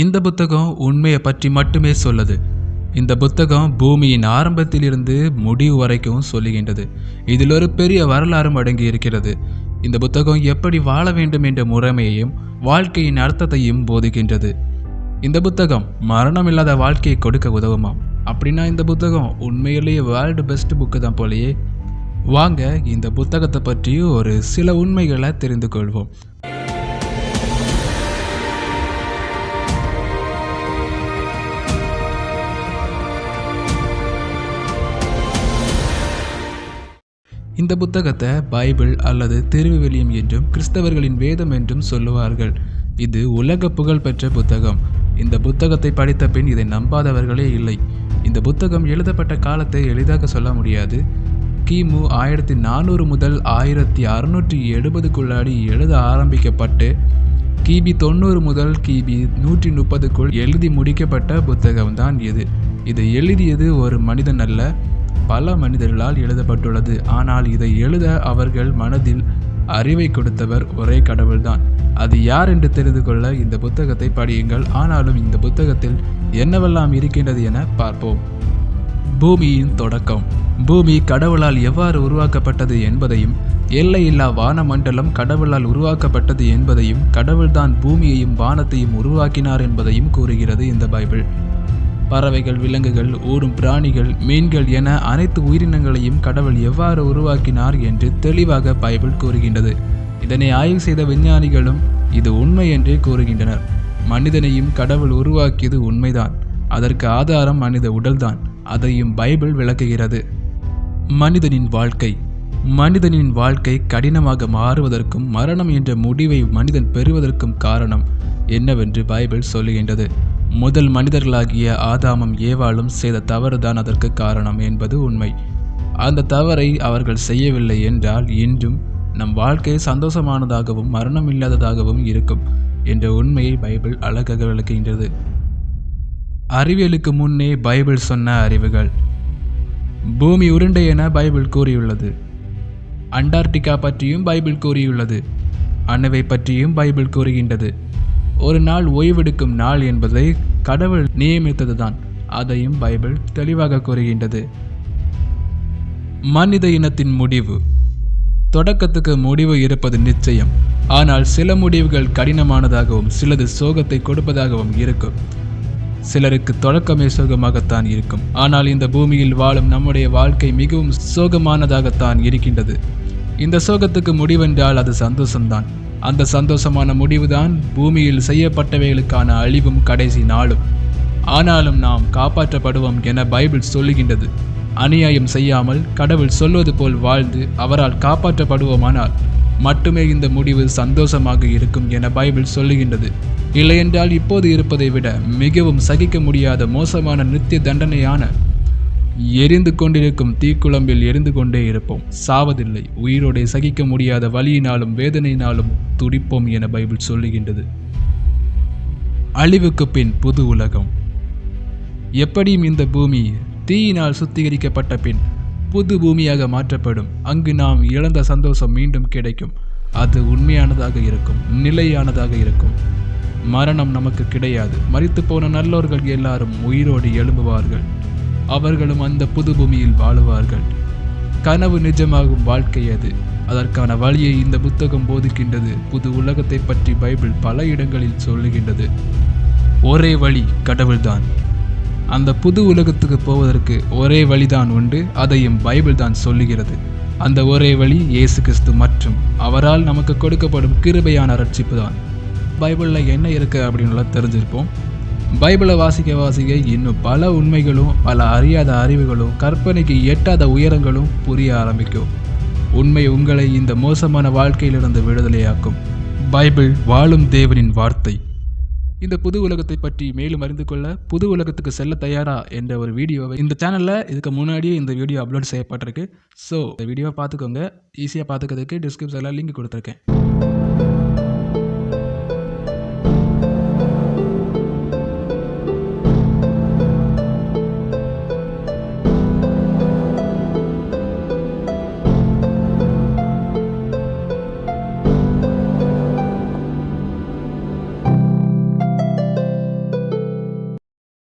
இந்த புத்தகம் உண்மையை பற்றி மட்டுமே சொல்லுது. இந்த புத்தகம் பூமியின் ஆரம்பத்திலிருந்து முடிவு வரைக்கும் சொல்லுகின்றது. இதில் ஒரு பெரிய வரலாறும் அடங்கி இருக்கிறது. இந்த புத்தகம் எப்படி வாழ வேண்டும் என்ற முறைமையையும் வாழ்க்கையின் அர்த்தத்தையும் போதிக்கின்றது. இந்த புத்தகம் மரணம் இல்லாத வாழ்க்கையை கொடுக்க உதவுமாம். அப்படின்னா இந்த புத்தகம் உண்மையிலேயே வேர்ல்டு பெஸ்ட் புக்கு தான் போலயே. வாங்க இந்த புத்தகத்தை பற்றி ஒரு சில உண்மைகளை தெரிந்து கொள்வோம். இந்த புத்தகத்தை பைபிள் அல்லது திருவிவிலியம் என்றும் கிறிஸ்தவர்களின் வேதம் என்றும் சொல்லுவார்கள். இது உலக புகழ் பெற்ற புத்தகம். இந்த புத்தகத்தை படித்த பின் இதை நம்பாதவர்களே இல்லை. இந்த புத்தகம் எழுதப்பட்ட காலத்தை எளிதாக சொல்ல முடியாது. கிமு 1400 முதல் 1670க்குள்ளாடி எழுத ஆரம்பிக்கப்பட்டு கிபி 90 முதல் கிபி 130க்குள் எழுதி முடிக்கப்பட்ட புத்தகம்தான் இது. இதை எழுதியது ஒரு மனிதன் அல்ல, பல மனிதர்களால் எழுதப்பட்டுள்ளது. ஆனால் இதை எழுத அவர்கள் மனதில் அறிவை கொடுத்தவர் ஒரே கடவுள்தான். அது யார் என்று தெரிந்து கொள்ள இந்த புத்தகத்தை படியுங்கள். ஆனாலும் இந்த புத்தகத்தில் என்னவெல்லாம் இருக்கின்றது என பார்ப்போம். பூமியின் தொடக்கம். பூமி கடவுளால் எவ்வாறு உருவாக்கப்பட்டது என்பதையும், எல்லையில்லா வானமண்டலம் கடவுளால் உருவாக்கப்பட்டது என்பதையும், கடவுள்தான் பூமியையும் வானத்தையும் உருவாக்கினார் என்பதையும் கூறுகிறது இந்த பைபிள். பறவைகள், விலங்குகள், ஊரும் பிராணிகள், மீன்கள் என அனைத்து உயிரினங்களையும் கடவுள் எவ்வாறு உருவாக்கினார் என்று தெளிவாக பைபிள் கூறுகின்றது. இதனை ஆய்வு செய்த விஞ்ஞானிகளும் இது உண்மை என்றே கூறுகின்றனர். மனிதனையும் கடவுள் உருவாக்கியது உண்மைதான். அதற்கு ஆதாரம் மனித உடல்தான். அதையும் பைபிள் விளக்குகிறது. மனிதனின் வாழ்க்கை. மனிதனின் வாழ்க்கை கடினமாக மாறுவதற்கும் மரணம் என்ற முடிவை மனிதன் பெறுவதற்கும் காரணம் என்னவென்று பைபிள் சொல்லுகின்றது. முதல் மனிதர்களாகிய ஆதாமும் ஏவாளும் செய்த தவறுதான் அதற்கு காரணம் என்பது உண்மை. அந்த தவறை அவர்கள் செய்யவில்லை என்றால் இன்றும் நம் வாழ்க்கை சந்தோஷமானதாகவும் மரணம் இல்லாததாகவும் இருக்கும் என்ற உண்மையை பைபிள் அழகாக விளக்குகின்றது. அறிவியலுக்கு முன்னே பைபிள் சொன்ன அறிவுகள். பூமி உருண்டை என பைபிள் கூறியுள்ளது. அண்டார்டிகா பற்றியும் பைபிள் கூறியுள்ளது. அணுவை பற்றியும் பைபிள் கூறுகின்றது. ஒரு நாள் ஓய்வெடுக்கும் நாள் என்பதை கடவுள் நியமித்ததுதான். அதையும் பைபிள் தெளிவாக கூறுகின்றது. மனித இனத்தின் முடிவு. தொடக்கத்துக்கு முடிவு இருப்பது நிச்சயம். ஆனால் சில முடிவுகள் கடினமானதாகவும் சிலது சோகத்தை கொடுப்பதாகவும் இருக்கும். சிலருக்கு தொடக்கமே சோகமாகத்தான் இருக்கும். ஆனால் இந்த பூமியில் வாழும் நம்முடைய வாழ்க்கை மிகவும் சோகமானதாகத்தான் இருக்கின்றது. இந்த சோகத்துக்கு முடிவென்றால் அது சந்தோஷம்தான். அந்த சந்தோஷமான முடிவுதான் பூமியில் செய்யப்பட்டவைகளுக்கான அழிவும் கடைசி நாளும். ஆனாலும் நாம் காப்பாற்றப்படுவோம் என பைபிள் சொல்லுகின்றது. அநியாயம் செய்யாமல் கடவுள் சொல்வது போல் வாழ்ந்து அவரால் காப்பாற்றப்படுவோமானால் மட்டுமே இந்த முடிவு சந்தோஷமாக இருக்கும் என பைபிள் சொல்லுகின்றது. இல்லையென்றால் இப்போது இருப்பதை விட மிகவும் சகிக்க முடியாத மோசமான நித்திய தண்டனையான எரிந்து கொண்டிருக்கும் தீக்குழம்பில் எரிந்து கொண்டே இருப்போம். சாவதில்லை, உயிரோடே சகிக்க முடியாத வலியினாலும் வேதனையினாலும் துடிப்போம் என பைபிள் சொல்லுகின்றது. அழிவுக்கு பின் புது உலகம். எப்படியும் இந்த பூமி தீயினால் சுத்திகரிக்கப்பட்ட பின் புது பூமியாக மாற்றப்படும். அங்கு நாம் இழந்த சந்தோஷம் மீண்டும் கிடைக்கும். அது உண்மையானதாக இருக்கும், நிலையானதாக இருக்கும். மரணம் நமக்கு கிடையாது. மரித்து போன நல்லோர்கள் எல்லாரும் உயிரோடு எழும்புவார்கள். அவர்களும் அந்த புது பூமியில் வாழுவார்கள். கனவு நிஜமாகும் வாழ்க்கை அது. அதற்கான வழியை இந்த புத்தகம் போதிக்கின்றது. புது உலகத்தை பற்றி பைபிள் பல இடங்களில் சொல்லுகின்றது. ஒரே வழி கடவுள்தான். அந்த புது உலகத்துக்கு போவதற்கு ஒரே வழிதான் உண்டு. அதையும் பைபிள் தான் சொல்லுகிறது. அந்த ஒரே வழி இயேசு கிறிஸ்து மற்றும் அவரால் நமக்கு கொடுக்கப்படும் கிருபையான ரட்சிப்பு தான். பைபிளில் என்ன இருக்கு அப்படின்னு தெரிஞ்சிருப்போம். பைபிளை வாசிக்க இன்னும் பல உண்மைகளும் பல அறியாத அறிவுகளும் கற்பனைக்கு எட்டாத உயரங்களும் புரிய ஆரம்பிக்கும். உண்மை உங்களை இந்த மோசமான வாழ்க்கையிலிருந்து விடுதலையாக்கும். பைபிள் வாழும் தேவனின் வார்த்தை. இந்த புது உலகத்தை பற்றி மேலும் அறிந்து கொள்ள புது உலகத்துக்கு செல்ல தயாரா என்ற ஒரு வீடியோவை இந்த சேனலில் இதுக்கு முன்னாடியே இந்த வீடியோ அப்லோட் செய்யப்பட்டிருக்கு. ஸோ இந்த வீடியோவை பார்த்துக்கோங்க. ஈஸியாக பார்த்துக்கிறதுக்கு டிஸ்கிரிப்ஷனில் லிங்க் கொடுத்துருக்கேன்.